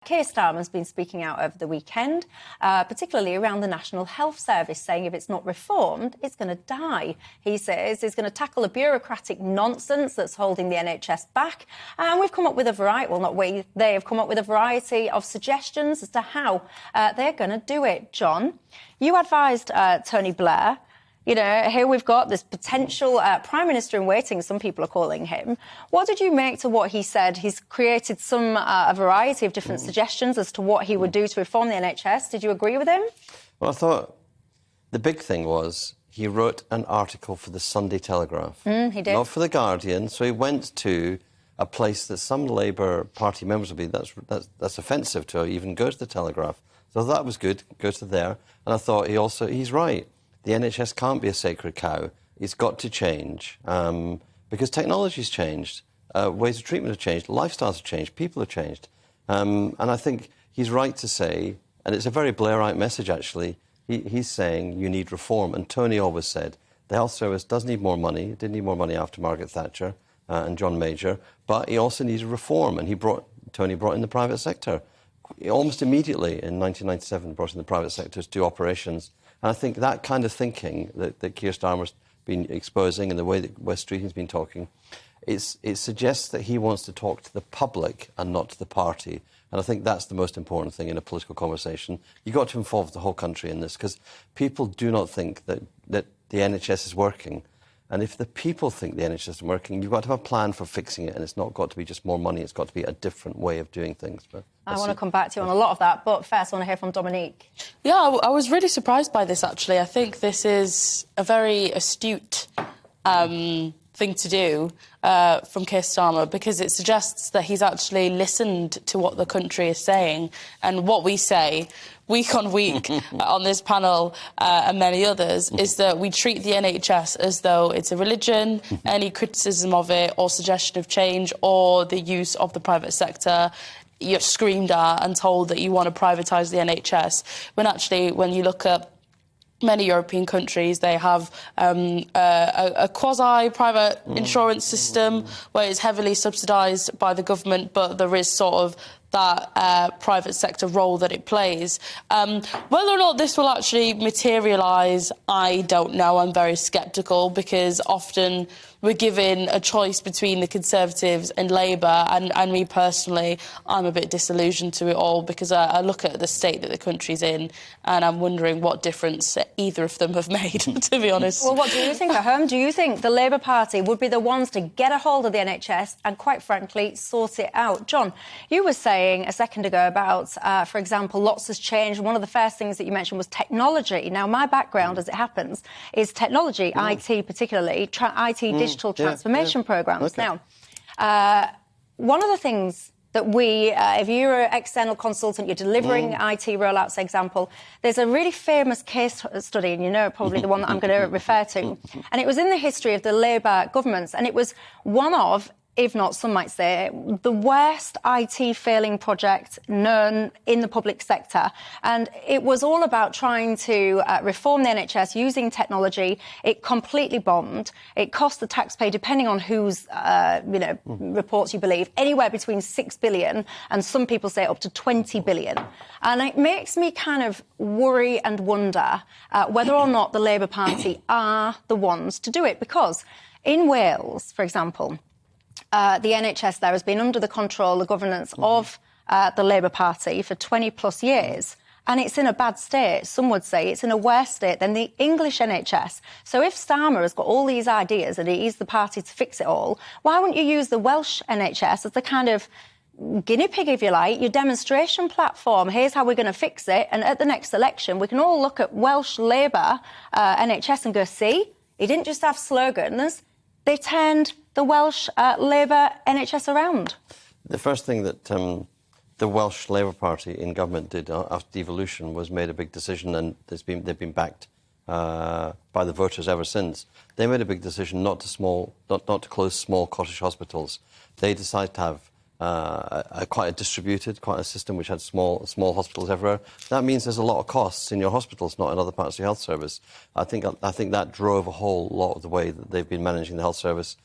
Keir Starmer's been speaking out over the weekend, particularly around the National Health Service, saying if it's not reformed, it's going to die. He says he's going to tackle the bureaucratic nonsense that's holding the NHS back. And we've come up with a variety, well, not we, they have come up with a variety of suggestions as to how they're going to do it. John, you advised Tony Blair. You know, here we've got this potential Prime Minister in waiting, some people are calling him. What did you make to what he said? He's created a variety of different suggestions as to what he would do to reform the NHS. Did you agree with him? Well, I thought the big thing was he wrote an article for the Sunday Telegraph. He did. Not for the Guardian. So he went to a place that some Labour Party members would be, that's offensive to even go to the Telegraph. So that was good, go to there. And I thought he's right. The NHS can't be a sacred cow. It's got to change because technology's changed, ways of treatment have changed, lifestyles have changed, people have changed. And I think he's right to say, and it's a very Blairite message actually, he's saying you need reform. And Tony always said the health service does need more money. It did need more money after Margaret Thatcher and John Major, but he also needed reform. And Tony brought in the private sector. Almost immediately in 1997, brought in the private sector to do operations. And I think that kind of thinking that Keir Starmer's been exposing and the way that Wes Streeting's been talking, it suggests that he wants to talk to the public and not to the party. And I think that's the most important thing in a political conversation. You've got to involve the whole country in this because people do not think that the NHS is working. And if the people think the NHS is working, you've got to have a plan for fixing it, and it's not got to be just more money, it's got to be a different way of doing things. But I want to come back to you on a lot of that, but first I want to hear from Dominique. Yeah, I was really surprised by this, actually. I think this is a very astute thing to do from Keir Starmer because it suggests that he's actually listened to what the country is saying and what we say week on week on this panel and many others is that we treat the NHS as though it's a religion. Any criticism of it or suggestion of change or the use of the private sector, you're screamed at and told that you want to privatise the NHS, when actually, when you look at many European countries, they have a quasi-private insurance system where it's heavily subsidised by the government, but there is sort of that private sector role that it plays. Whether or not this will actually materialise, I don't know. I'm very sceptical because often we're given a choice between the Conservatives and Labour, and me personally, I'm a bit disillusioned to it all because I look at the state that the country's in and I'm wondering what difference either of them have made, to be honest. Well, what do you think at home? Do you think the Labour Party would be the ones to get a hold of the NHS and, quite frankly, sort it out? John, you were saying a second ago about, for example, lots has changed. One of the first things that you mentioned was technology. Now, my background, as it happens, is technology, IT particularly, IT digital transformation programmes. Okay. Now, one of the things that if you're an external consultant, you're delivering IT rollouts, example, there's a really famous case study, and you know probably the one that I'm going to refer to, and it was in the history of the Labour governments, and it was one of, if not, some might say, the worst IT failing project known in the public sector. And it was all about trying to reform the NHS using technology. It completely bombed. It cost the taxpayer, depending on whose reports you believe, anywhere between $6 billion and some people say up to $20 billion. And it makes me kind of worry and wonder whether or not the Labour Party are the ones to do it. Because in Wales, for example, the NHS there has been under the control, the governance of the Labour Party for 20-plus years, and it's in a bad state. Some would say it's in a worse state than the English NHS. So if Starmer has got all these ideas and he's the party to fix it all, why wouldn't you use the Welsh NHS as the kind of guinea pig, if you like, your demonstration platform? Here's how we're going to fix it, and at the next election we can all look at Welsh Labour NHS and go, see, he didn't just have slogans, they turned the Welsh Labour NHS around. The first thing that the Welsh Labour Party in government did after devolution was made a big decision, and they've been backed by the voters ever since. They made a big decision not to close small cottage hospitals. They decided to have quite a distributed, quite a system which had small hospitals everywhere. That means there's a lot of costs in your hospitals, not in other parts of the health service. I think that drove a whole lot of the way that they've been managing the health service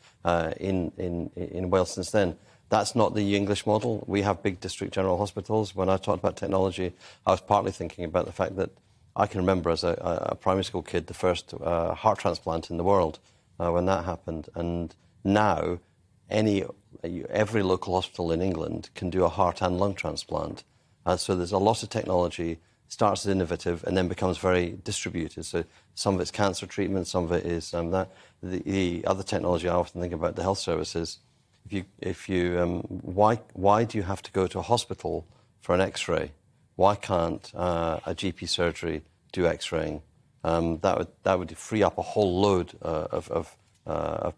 in Wales since then. That's not the English model. We have big district general hospitals. When I talked about technology, I was partly thinking about the fact that I can remember as a primary school kid the first heart transplant in the world when that happened. And now every local hospital in England can do a heart and lung transplant. So there's a lot of technology, starts as innovative and then becomes very distributed. So some of it's cancer treatment, some of it is that. The other technology I often think about, the health services, why do you have to go to a hospital for an X-ray? Why can't a GP surgery do X-raying? That would free up a whole load of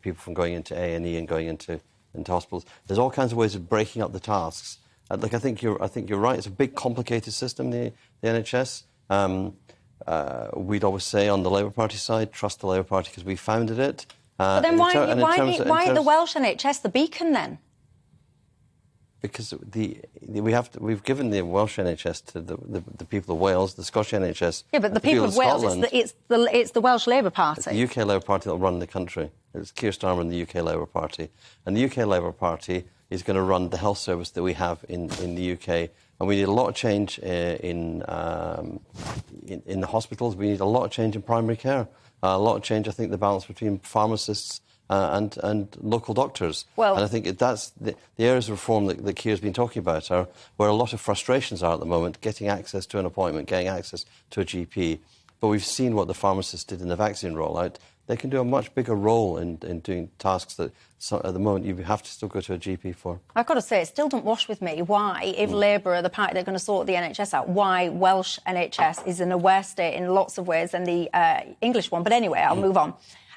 people from going into A&E and going into hospitals. There's all kinds of ways of breaking up the tasks. I think you're right. It's a big, complicated system, the NHS. We'd always say on the Labour Party side, trust the Labour Party because we founded it. But then why ain't the Welsh NHS the beacon then? Because we've given the Welsh NHS to the people of Wales, the Scottish NHS. Yeah, but the people of Wales, it's the Welsh Labour Party. It's the UK Labour Party that will run the country. It's Keir Starmer and the UK Labour Party. And the UK Labour Party is going to run the health service that we have in the UK. And we need a lot of change in the hospitals. We need a lot of change in primary care. A lot of change, I think, the balance between pharmacists and local doctors. Well, and I think that's the areas of reform that Keir's been talking about are where a lot of frustrations are at the moment, getting access to an appointment, getting access to a GP. But we've seen what the pharmacists did in the vaccine rollout. They can do a much bigger role in doing tasks that at the moment you have to still go to a GP for. I've got to say, it still doesn't wash with me why, if Labour are the party that are going to sort the NHS out, why Welsh NHS is in a worse state in lots of ways than the English one. But anyway, I'll move on.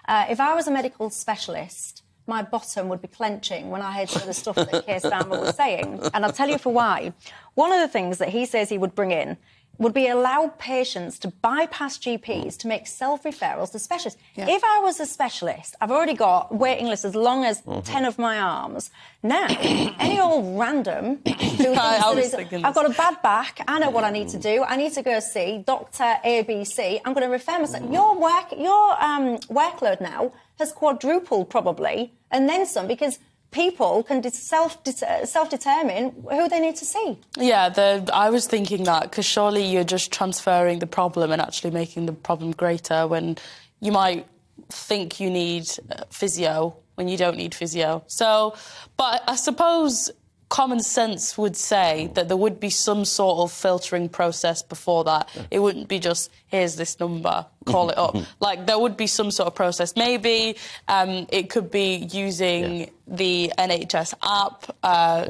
If I was a medical specialist, my bottom would be clenching when I heard some of the stuff that Keir Starmer was saying. And I'll tell you for why. One of the things that he says he would bring in would be allow patients to bypass GPs to make self-referrals to specialists. Yeah. If I was a specialist, I've already got waiting lists as long as 10 of my arms. Now, any old random who thinks I've got a bad back, I know what I need to do, I need to go see Dr. ABC, I'm going to refer myself. Your workload now has quadrupled probably, and then some, because people can self-determine who they need to see. Yeah, I was thinking that, because surely you're just transferring the problem and actually making the problem greater when you might think you need physio when you don't need physio. So, but I suppose common sense would say that there would be some sort of filtering process before that. It wouldn't be just, here's this number, call it up. Like, there would be some sort of process. Maybe it could be using the NHS app,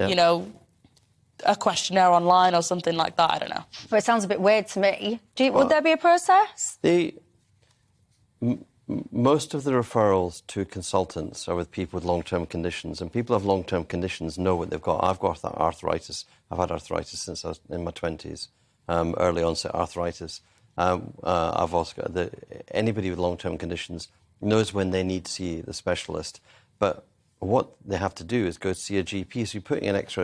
you know, a questionnaire online or something like that. I don't know. But it sounds a bit weird to me. Would there be a process? Most of the referrals to consultants are with people with long-term conditions, and people who have long-term conditions know what they've got. I've got arthritis. I've had arthritis since I was in my 20s, early onset arthritis. I've also got anybody with long-term conditions knows when they need to see the specialist. But what they have to do is go see a GP. So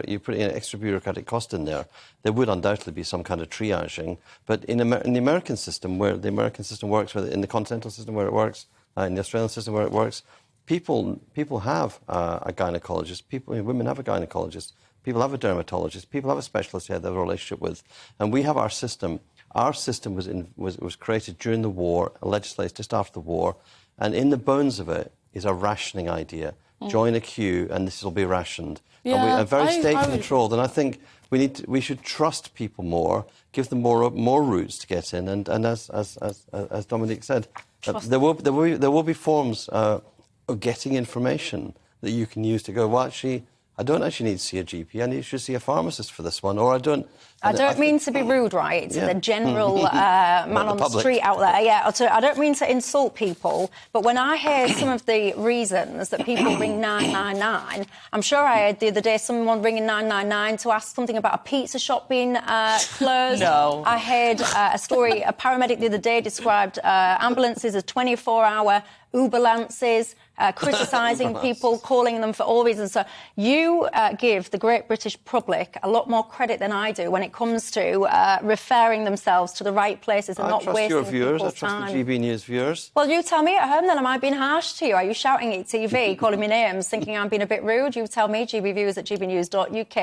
you're putting an extra bureaucratic cost in there. There would undoubtedly be some kind of triaging. But in the American system, where the American system works, in the continental system where it works, in the Australian system where it works, people have a gynecologist. Women have a gynecologist. People have a dermatologist. People have a specialist they have a relationship with. And we have our system. Our system was created during the war, legislated just after the war, and in the bones of it is a rationing idea. Join a queue, and this will be rationed. Yeah, and very state-controlled. And I think we should trust people more, give them more routes to get in. And as Dominique said, there will be forms of getting information that you can use to go, well, actually, I don't actually need to see a GP. I should see a pharmacist for this one, or I don't. I don't mean to be rude, right, to the general man on the street out there. Yeah, I don't mean to insult people, but when I hear some of the reasons that people ring 999, I'm sure I heard the other day someone ringing 999 to ask something about a pizza shop being closed. No. I heard a story, a paramedic the other day described ambulances as 24-hour Uberlances, criticising people, calling them for all reasons. So you give the great British public a lot more credit than I do when it comes to referring themselves to the right places and not wasting your viewers. people's I trust time. the GB News viewers. Well, you tell me at home then, am I being harsh to you? Are you shouting at TV, calling me names, thinking I'm being a bit rude? You tell me, gbviews@gbnews.uk.